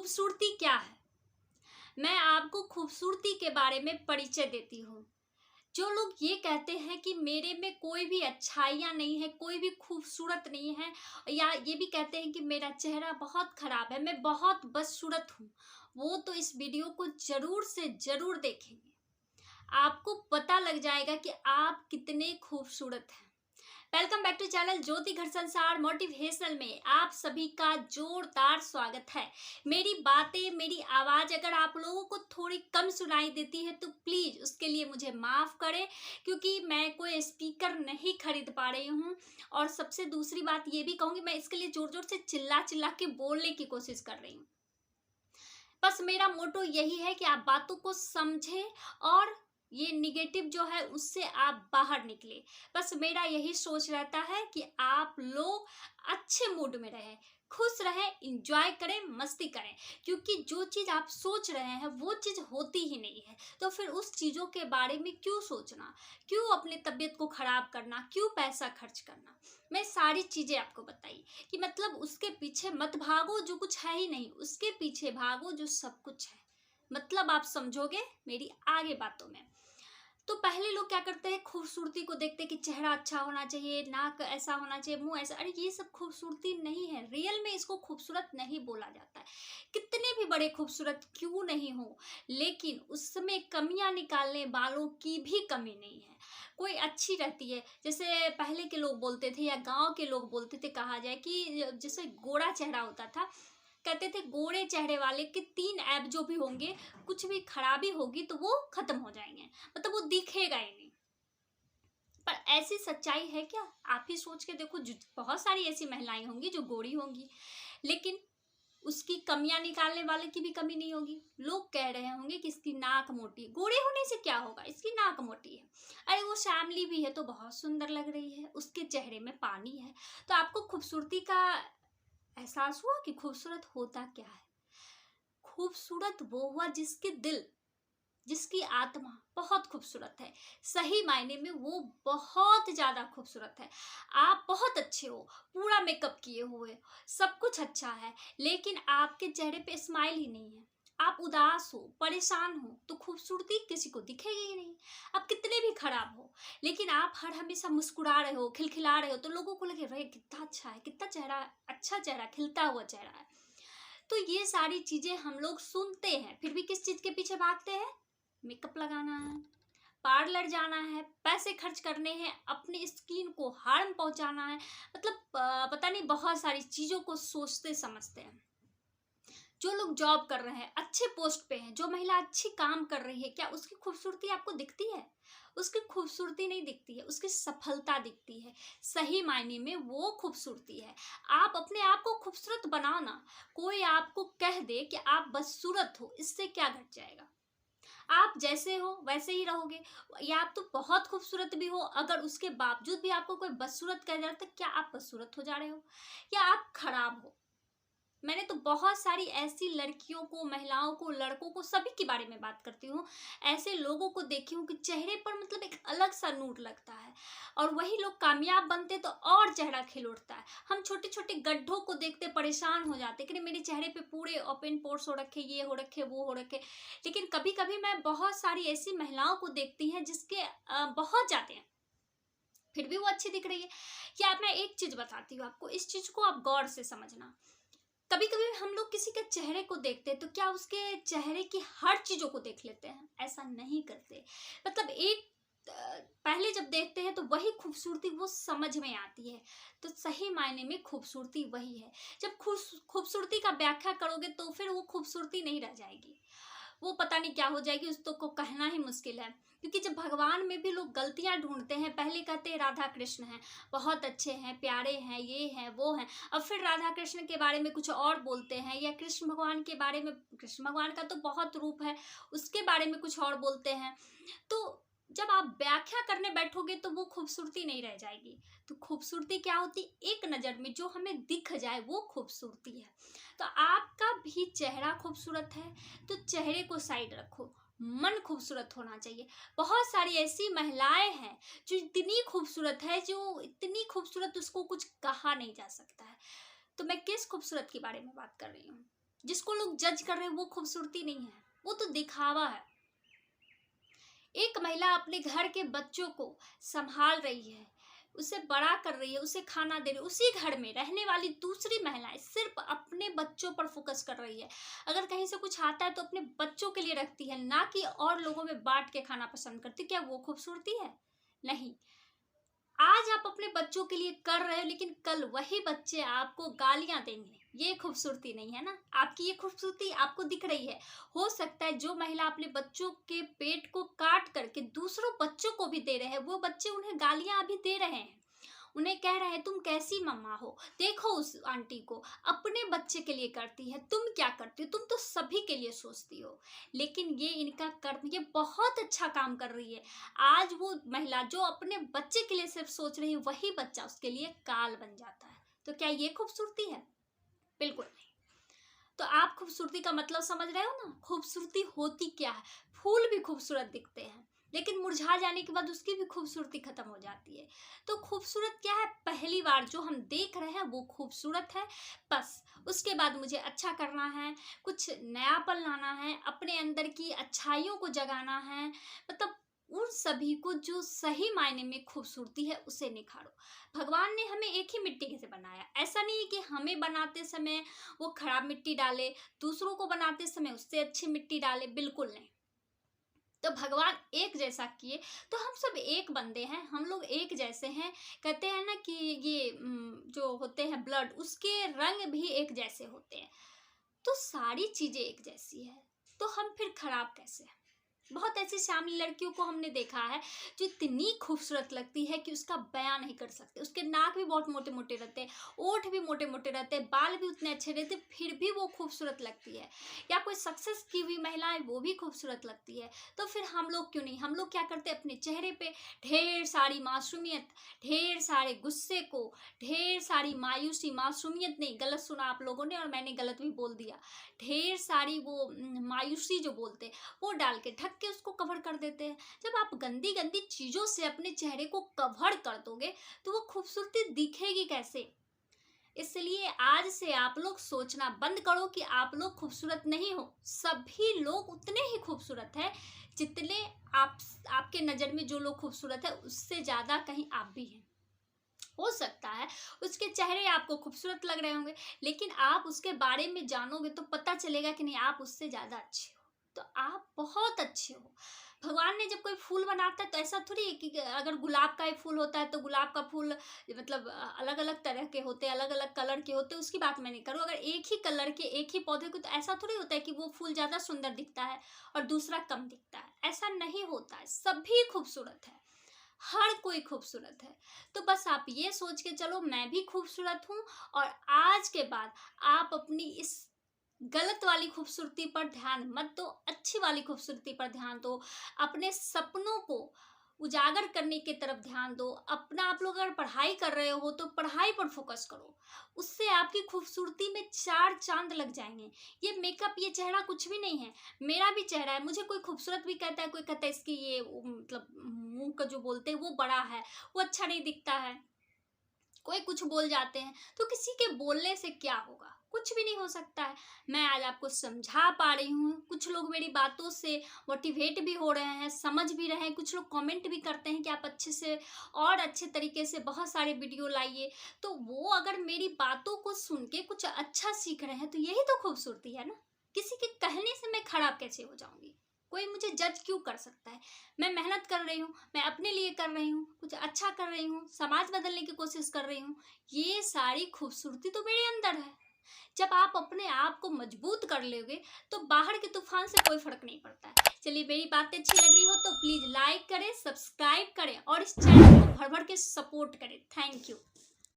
खूबसूरती क्या है? मैं आपको खूबसूरती के बारे में परिचय देती हूँ। जो लोग ये कहते हैं कि मेरे में कोई भी अच्छाइयाँ नहीं है, कोई भी खूबसूरत नहीं है, या ये भी कहते हैं कि मेरा चेहरा बहुत खराब है, मैं बहुत बदसूरत हूँ, वो तो इस वीडियो को ज़रूर से ज़रूर देखेंगे। आपको पता लग जाएगा कि आप कितने खूबसूरत हैं। वेलकम बैक टू चैनल ज्योति घर संसार मोटिवेशनल में आप सभी का जोरदार स्वागत है। मेरी बातें, मेरी आवाज़ अगर आप लोगों को थोड़ी कम सुनाई देती है तो प्लीज़ उसके लिए मुझे माफ़ करें, क्योंकि मैं कोई स्पीकर नहीं खरीद पा रही हूँ। और सबसे दूसरी बात ये भी कहूँगी, मैं इसके लिए ज़ोर ज़ोर से चिल्ला चिल्ला के बोलने की कोशिश कर रही हूँ। बस मेरा मोटो यही है कि आप बातों को समझें और ये निगेटिव जो है उससे आप बाहर निकले। बस मेरा यही सोच रहता है कि आप लोग अच्छे मूड में रहें, खुश रहें, इंजॉय करें, मस्ती करें, क्योंकि जो चीज़ आप सोच रहे हैं वो चीज़ होती ही नहीं है। तो फिर उस चीज़ों के बारे में क्यों सोचना, क्यों अपनी तबीयत को ख़राब करना, क्यों पैसा खर्च करना। मैं सारी चीज़ें आपको बताई कि मतलब उसके पीछे मत भागो जो कुछ है ही नहीं, उसके पीछे भागो जो सब कुछ है। मतलब आप समझोगे मेरी आगे बातों में। तो पहले लोग क्या करते हैं, खूबसूरती को देखते हैं कि चेहरा अच्छा होना चाहिए, नाक ऐसा होना चाहिए, मुंह ऐसा। अरे ये सब खूबसूरती नहीं है, रियल में इसको खूबसूरत नहीं बोला जाता है। कितने भी बड़े खूबसूरत क्यों नहीं हो, लेकिन उसमें कमियां निकालने वालों की भी कमी नहीं है। कोई अच्छी रहती है, जैसे पहले के लोग बोलते थे या गांव के लोग बोलते थे, कहा जाए कि जैसे गोरा चेहरा होता था, कहते थे गोरे चेहरे वाले के 3 ऐप जो भी होंगे, कुछ भी खराबी होगी तो वो खत्म हो जाएंगे, मतलब वो दिखेगा ही नहीं। पर ऐसी सच्चाई है क्या? आप ही सोच के देखो, बहुत सारी ऐसी महिलाएं होंगी जो गोरी होंगी, लेकिन उसकी कमियां निकालने वाले की भी कमी नहीं होगी। लोग कह रहे होंगे कि इसकी नाक मोटी है, गोरे होने से क्या होगा, इसकी नाक मोटी है। अरे वो श्यामली भी है तो बहुत सुंदर लग रही है, उसके चेहरे में पानी है। तो आपको खूबसूरती का एहसास हुआ कि खूबसूरत होता क्या है। खूबसूरत वो हुआ जिसके दिल, जिसकी आत्मा बहुत खूबसूरत है। सही मायने में वो बहुत ज्यादा खूबसूरत है। आप बहुत अच्छे हो, पूरा मेकअप किए हुए, सब कुछ अच्छा है, लेकिन आपके चेहरे पे स्माइल ही नहीं है। आप उदास हो, परेशान हो, तो खूबसूरती किसी को दिखेगी ही नहीं। आप कितने भी खराब हो, लेकिन आप हर हमेशा मुस्कुरा रहे हो, खिलखिला रहे हो, तो लोगों को लगे रे कितना अच्छा है, कितना चेहरा अच्छा, चेहरा खिलता हुआ चेहरा है। तो ये सारी चीजें हम लोग सुनते हैं, फिर भी किस चीज के पीछे भागते हैं? मेकअप लगाना है, पार्लर जाना है, पैसे खर्च करने हैं, अपनी स्किन को हार्म पहुंचाना है, मतलब पता नहीं बहुत सारी चीजों को सोचते समझते हैं। जो लोग जॉब कर रहे हैं, अच्छे पोस्ट पे हैं, जो महिला अच्छी काम कर रही है, क्या उसकी खूबसूरती आपको दिखती है? उसकी खूबसूरती नहीं दिखती है, उसकी सफलता दिखती है। सही मायने में वो खूबसूरती है। आप अपने आप को खूबसूरत बनाओ ना। कोई आपको कह दे कि आप बदसूरत हो, इससे क्या घट जाएगा? आप जैसे हो वैसे ही रहोगे। या आप तो बहुत खूबसूरत भी हो, अगर उसके बावजूद भी आपको कोई बदसूरत कह जा रहा है, तो क्या आप बदसूरत हो जा रहे हो या आप खराब हो? मैंने तो बहुत सारी ऐसी लड़कियों को, महिलाओं को, लड़कों को, सभी के बारे में बात करती हूँ। ऐसे लोगों को देखी हूँ कि चेहरे पर मतलब एक अलग सा नूर लगता है, और वही लोग कामयाब बनते तो और चेहरा खिल उठता है। हम छोटे छोटे गड्ढों को देखते परेशान हो जाते कि मेरे चेहरे पे पूरे ओपन पोर्स हो रखे, ये हो रखे, वो हो रखे। लेकिन कभी कभी मैं बहुत सारी ऐसी महिलाओं को देखती हैं जिसके बहुत जाते हैं, फिर भी वो अच्छी दिख रही है। या मैं एक चीज बताती हूँ आपको, इस चीज को आप गौर से समझना। कभी कभी हम लोग किसी के चेहरे को देखते हैं तो क्या उसके चेहरे की हर चीजों को देख लेते हैं? ऐसा नहीं करते। मतलब एक पहले जब देखते हैं तो वही खूबसूरती वो समझ में आती है। तो सही मायने में खूबसूरती वही है। जब खूबसूरती का व्याख्या करोगे तो फिर वो खूबसूरती नहीं रह जाएगी, वो पता नहीं क्या हो जाएगी, उसको को कहना ही मुश्किल है। क्योंकि जब भगवान में भी लोग गलतियां ढूंढते हैं, पहले कहते हैं राधा कृष्ण हैं, बहुत अच्छे हैं, प्यारे हैं, ये हैं, वो हैं, अब फिर राधा कृष्ण के बारे में कुछ और बोलते हैं, या कृष्ण भगवान के बारे में, कृष्ण भगवान का तो बहुत रूप है, उसके बारे में कुछ और बोलते हैं। तो जब आप व्याख्या करने बैठोगे तो वो खूबसूरती नहीं रह जाएगी। तो खूबसूरती क्या होती? एक नज़र में जो हमें दिख जाए वो खूबसूरती है। तो आपका भी चेहरा खूबसूरत है तो चेहरे को साइड रखो, मन खूबसूरत होना चाहिए। बहुत सारी ऐसी महिलाएं हैं जो इतनी खूबसूरत है, जो इतनी खूबसूरत उसको कुछ कहा नहीं जा सकता है। तो मैं किस खूबसूरत के बारे में बात कर रही हूँ? जिसको लोग जज कर रहे हैं वो खूबसूरती नहीं है, वो तो दिखावा है। एक महिला अपने घर के बच्चों को संभाल रही है, उसे बड़ा कर रही है, उसे खाना दे रही है, उसी घर में रहने वाली दूसरी महिलाएं सिर्फ अपने बच्चों पर फोकस कर रही है। अगर कहीं से कुछ आता है तो अपने बच्चों के लिए रखती है, ना कि और लोगों में बांट के खाना पसंद करती। क्या वो खूबसूरती है? नहीं। आज आप अपने बच्चों के लिए कर रहे हो, लेकिन कल वही बच्चे आपको गालियां देंगे, ये खूबसूरती नहीं है ना। आपकी ये खूबसूरती आपको दिख रही है। हो सकता है जो महिला अपने बच्चों के पेट को काट करके दूसरों बच्चों को भी दे रहे हैं, वो बच्चे उन्हें गालियां अभी दे रहे हैं, उन्हें कह रहे हैं तुम कैसी मम्मा हो, देखो उस आंटी को, अपने बच्चे के लिए करती है, तुम क्या करती हो, तुम तो सभी के लिए सोचती हो। लेकिन ये इनका कर्म, ये बहुत अच्छा काम कर रही है। आज वो महिला जो अपने बच्चे के लिए सिर्फ सोच रही है, वही बच्चा उसके लिए काल बन जाता है। तो क्या ये खूबसूरती है? बिल्कुल नहीं। तो आप खूबसूरती का मतलब समझ रहे हो ना? खूबसूरती होती क्या है? फूल भी खूबसूरत दिखते हैं, लेकिन मुरझा जाने के बाद उसकी भी खूबसूरती खत्म हो जाती है। तो खूबसूरत क्या है? पहली बार जो हम देख रहे हैं वो खूबसूरत है, बस उसके बाद मुझे अच्छा करना है, कुछ नयापन लाना है, अपने अंदर की अच्छाइयों को जगाना है, मतलब उन सभी को जो सही मायने में खूबसूरती है उसे निखारो। भगवान ने हमें एक ही मिट्टी से बनाया, ऐसा नहीं है कि हमें बनाते समय वो खराब मिट्टी डाले, दूसरों को बनाते समय उससे अच्छी मिट्टी डाले, बिल्कुल नहीं। तो भगवान एक जैसा किए, तो हम सब एक बंदे हैं, हम लोग एक जैसे हैं। कहते हैं ना कि ये जो होते हैं ब्लड, उसके रंग भी एक जैसे होते हैं। तो सारी चीजें एक जैसी है, तो हम फिर खराब कैसे हैं? बहुत ऐसी श्यामली लड़कियों को हमने देखा है जो इतनी खूबसूरत लगती है कि उसका बयान नहीं कर सकते। उसके नाक भी बहुत मोटे मोटे रहते हैं, ओठ भी मोटे मोटे रहते हैं, बाल भी उतने अच्छे रहते हैं, फिर भी वो खूबसूरत लगती है। या कोई सक्सेस की हुई महिला है, वो भी खूबसूरत लगती है। तो फिर हम लोग क्यों नहीं? हम लोग क्या करते हैं? अपने चेहरे पे ढेर सारी मासूमियत, ढेर सारे गुस्से को, ढेर सारी मायूसी, मासूमियत नहीं, गलत सुना आप लोगों ने और मैंने गलत भी बोल दिया, ढेर सारी वो मायूसी जो बोलते हैं, वो डाल के ढक के उसको कवर कर देते हैं। जब आप गंदी गंदी चीजों से अपने चेहरे को कवर कर दोगे तो वो खूबसूरती दिखेगी कैसे? इसलिए आज से आप लोग सोचना बंद करो कि आप लोग खूबसूरत नहीं हो। सभी लोग उतने ही खूबसूरत हैं जितने आप, आपके नजर में जो लोग खूबसूरत है उससे ज्यादा कहीं आप भी हैं। हो सकता है उसके चेहरे आपको खूबसूरत लग रहे होंगे, लेकिन आप उसके बारे में जानोगे तो पता चलेगा कि नहीं, आप उससे ज्यादा अच्छे हो। तो आप बहुत अच्छे हो। भगवान ने जब कोई फूल बनाता है तो ऐसा थोड़ी है कि अगर गुलाब का ही फूल होता है तो गुलाब का फूल मतलब अलग अलग तरह के होते हैं, अलग अलग कलर के होते हैं, उसकी बात मैं नहीं करूँ। अगर एक ही कलर के एक ही पौधे को, तो ऐसा थोड़ी होता है कि वो फूल ज्यादा सुंदर दिखता है और दूसरा कम दिखता है। ऐसा नहीं होता है, सभी खूबसूरत है, हर कोई खूबसूरत है। तो बस आप ये सोच के चलो मैं भी खूबसूरत हूँ, और आज के बाद आप अपनी इस गलत वाली खूबसूरती पर ध्यान मत दो, अच्छी वाली खूबसूरती पर ध्यान दो। अपने सपनों को उजागर करने की तरफ ध्यान दो। अपना आप लोग अगर पढ़ाई कर रहे हो तो पढ़ाई पर फोकस करो, उससे आपकी खूबसूरती में चार चांद लग जाएंगे। ये मेकअप, ये चेहरा कुछ भी नहीं है। मेरा भी चेहरा है, मुझे कोई खूबसूरत भी कहता है, कोई कहता है इसकी ये मतलब मुंह का जो बोलते हैं वो बड़ा है, वो अच्छा नहीं दिखता है, कोई कुछ बोल जाते हैं। तो किसी के बोलने से क्या होगा? कुछ भी नहीं हो सकता है। मैं आज आपको समझा पा रही हूँ, कुछ लोग मेरी बातों से मोटिवेट भी हो रहे हैं, समझ भी रहे हैं, कुछ लोग कमेंट भी करते हैं कि आप अच्छे से और अच्छे तरीके से बहुत सारे वीडियो लाइए। तो वो अगर मेरी बातों को सुन के कुछ अच्छा सीख रहे हैं तो यही तो खूबसूरती है ना। किसी के कहने से मैं खराब कैसे हो जाऊंगी? कोई मुझे जज क्यों कर सकता है? मैं मेहनत कर रही हूँ, मैं अपने लिए कर रही हूँ, कुछ अच्छा कर रही हूँ, समाज बदलने की कोशिश कर रही हूँ। ये सारी खूबसूरती तो मेरे अंदर है। जब आप अपने आप को मजबूत कर लोगे तो बाहर के तूफान से कोई फर्क नहीं पड़ता है। चलिए, मेरी बातें अच्छी लग रही हो तो प्लीज लाइक करें, सब्सक्राइब करें और इस चैनल को भर भर के सपोर्ट करें। Thank you.